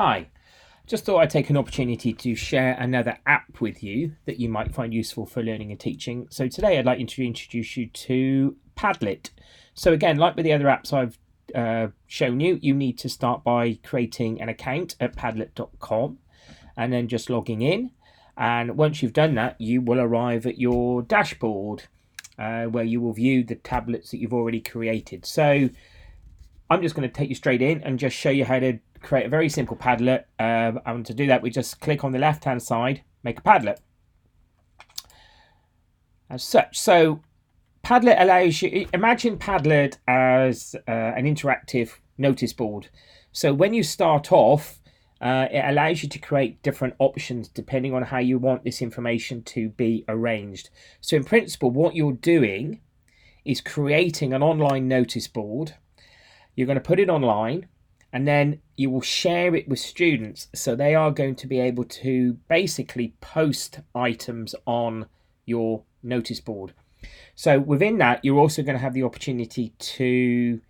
Hi, just thought I'd take an opportunity to share another app with you that you might find useful for learning and teaching. So today I'd like to introduce you to Padlet. So again, like with the other apps I've shown you, you need to start by creating an account at padlet.com and then just logging in. And once you've done that, you will arrive at your dashboard where you will view the tablets that you've already created. So I'm just going to take you straight in and just show you how to create a very simple Padlet. And to do that, we just click on the left hand side, make a Padlet as such. So Padlet allows you, imagine Padlet as an interactive notice board. So when you start off, it allows you to create different options depending on how you want this information to be arranged. So in principle, what you're doing is creating an online notice board. You're going to put it online and then you will share it with students. So they are going to be able to basically post items on your notice board. So within that, you're also going to have the opportunity to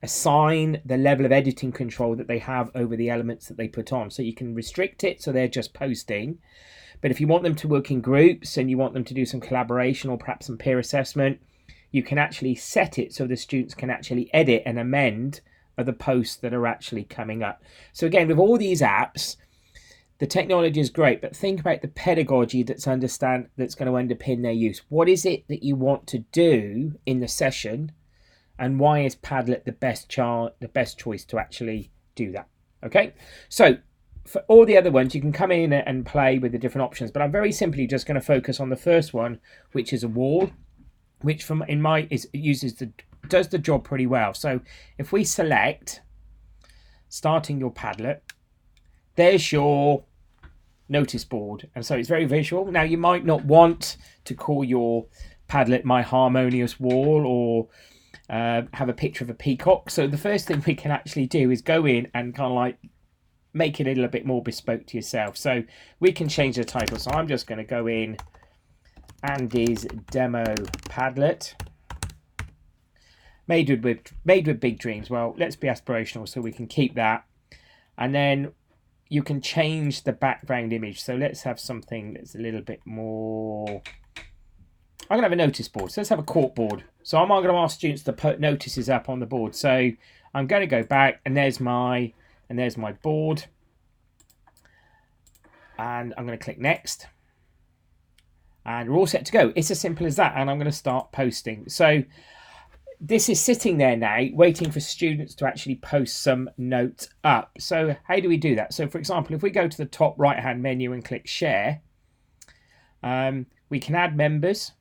assign the level of editing control that they have over the elements that they put on. So you can restrict it so they're just posting. But if you want them to work in groups and you want them to do some collaboration or perhaps some peer assessment, you can actually set it so the students can actually edit and amend the posts that are actually coming up. So again, with all these apps, the technology is great, but think about the pedagogy that's going to underpin their use. What is it that you want to do in the session, and why is Padlet the best choice to actually do that? Okay, so for all the other ones, you can come in and play with the different options, but I'm very simply just going to focus on the first one, which is a wall, which does the job pretty well. So if we select starting your Padlet, there's your notice board, and so it's very visual. Now you might not want to call your Padlet My Harmonious Wall or have a picture of a peacock. So the first thing we can actually do is go in and kind of like make it a little bit more bespoke to yourself. So we can change the title. So I'm just going to go in Andy's Demo Padlet. Made with big dreams. Well, let's be aspirational, so we can keep that. And then you can change the background image. So let's have something that's a little bit more. I'm going to have a notice board. So let's have a cork board. So I'm going to ask students to put notices up on the board. So I'm going to go back, and there's my board. And I'm going to click next. And we're all set to go. It's as simple as that. And I'm going to start posting. So this is sitting there now, waiting for students to actually post some notes up. So how do we do that? So for example, if we go to the top right-hand menu and click Share, we can add members.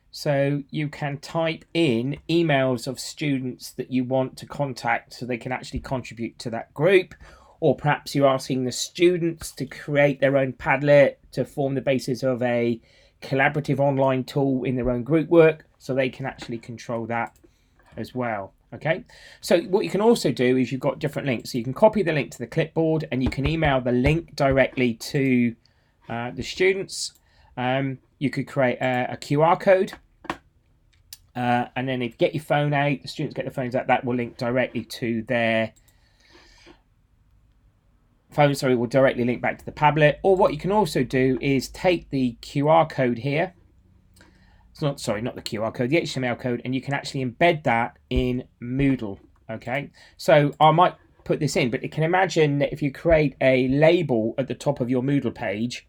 So you can type in emails of students that you want to contact so they can actually contribute to that group. Or perhaps you're asking the students to create their own Padlet to form the basis of a collaborative online tool in their own group work, so they can actually control that as well. Okay, so what you can also do is you've got different links. So you can copy the link to the clipboard and you can email the link directly to the students. You could create a QR code and then if you get your phone out, the students get their phones out, that will link directly to their phone, will directly link back to the Padlet. Or what you can also do is take the QR code here. Not the QR code, the HTML code, and you can actually embed that in Moodle. Okay, so I might put this in, but you can imagine that if you create a label at the top of your Moodle page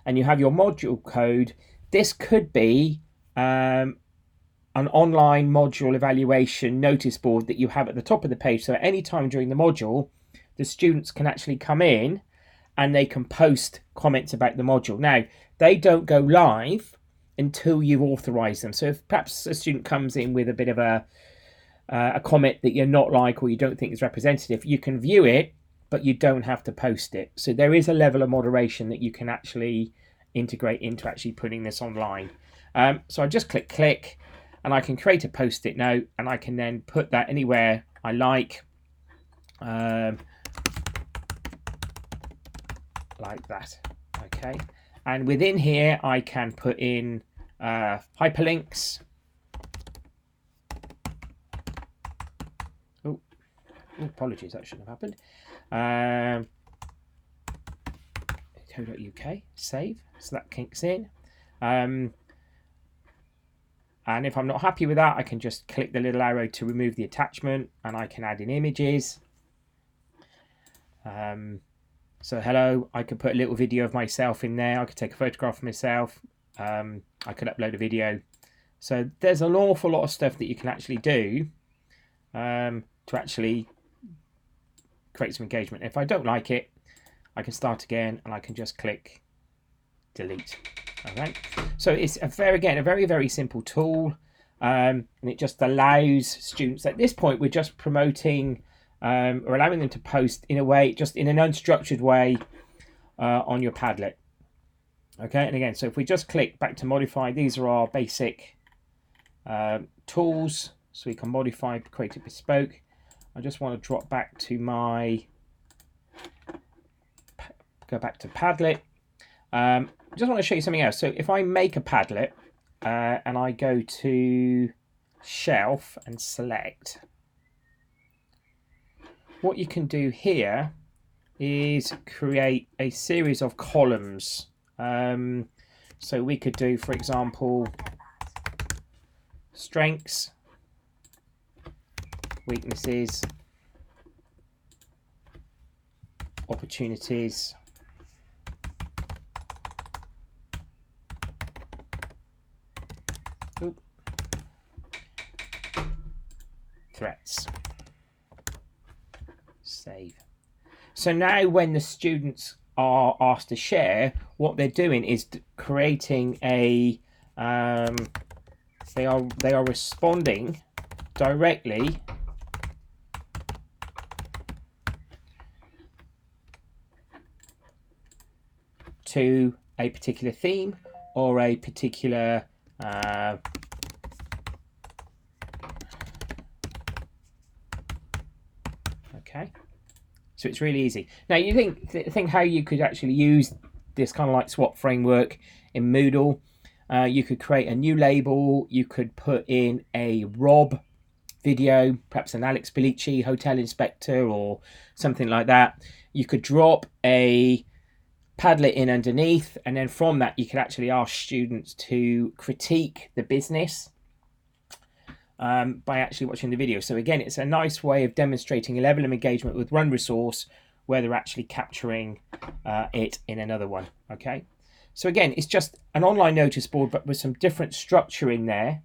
and you have your module code, this could be an online module evaluation notice board that you have at the top of the page. So at any time during the module, the students can actually come in and they can post comments about the module. Now, they don't go live until you authorize them. So if perhaps a student comes in with a bit of a comment that you're not like or you don't think is representative, you can view it, but you don't have to post it. So there is a level of moderation that you can actually integrate into actually putting this online. So I just click, and I can create a post-it note, and I can then put that anywhere I like that. Okay, and within here I can put in hyperlinks. Oh, apologies, that shouldn't have happened. .co.uk, save, so that kicks in. And if I'm not happy with that, I can just click the little arrow to remove the attachment, and I can add in images. So hello, I could put a little video of myself in there. I could take a photograph of myself. I could upload a video. So there's an awful lot of stuff that you can actually do to actually create some engagement. If I don't like it, I can start again, and I can just click delete. Okay, so it's a very, very simple tool, and it just allows students. At this point, we're just promoting or allowing them to post in a way, just in an unstructured way, on your Padlet. Okay, and again, so if we just click back to modify, these are our basic tools, so we can modify, create it bespoke. I just want to drop back to go back to Padlet. I just want to show you something else. So if I make a Padlet and I go to shelf and select, what you can do here is create a series of columns. So we could do, for example, strengths, weaknesses, opportunities, threats. Save. So now when the students are asked to share, what they're doing is creating a they are responding directly to a particular theme or a particular okay. So it's really easy. Now you think how you could actually use this kind of like swap framework in Moodle. You could create a new label. You could put in a Rob video, perhaps an Alex Bellici hotel inspector or something like that. You could drop a Padlet in underneath, and then from that you could actually ask students to critique the business by actually watching the video. So again, it's a nice way of demonstrating a level of engagement with one resource where they're actually capturing it in another one. Okay, so again, it's just an online notice board, but with some different structure in there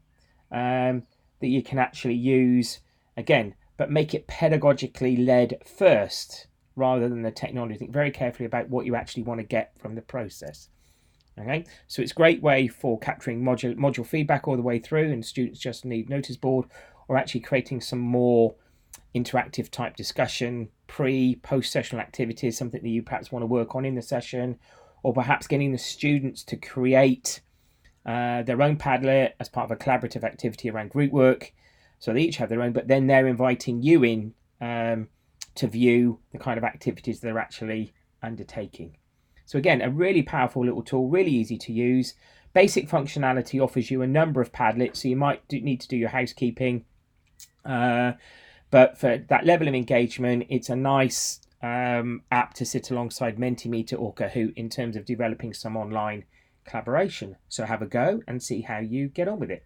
that you can actually use again, but make it pedagogically led first rather than the technology. Think very carefully about what you actually want to get from the process. Okay, so it's a great way for capturing module feedback all the way through, and students just need notice board, or actually creating some more interactive type discussion, post sessional activities, something that you perhaps want to work on in the session, or perhaps getting the students to create their own Padlet as part of a collaborative activity around group work. So they each have their own, but then they're inviting you in to view the kind of activities they're actually undertaking. So again, a really powerful little tool, really easy to use. Basic functionality, offers you a number of Padlets, so you might need to do your housekeeping. But for that level of engagement, it's a nice app to sit alongside Mentimeter or Kahoot in terms of developing some online collaboration. So have a go and see how you get on with it.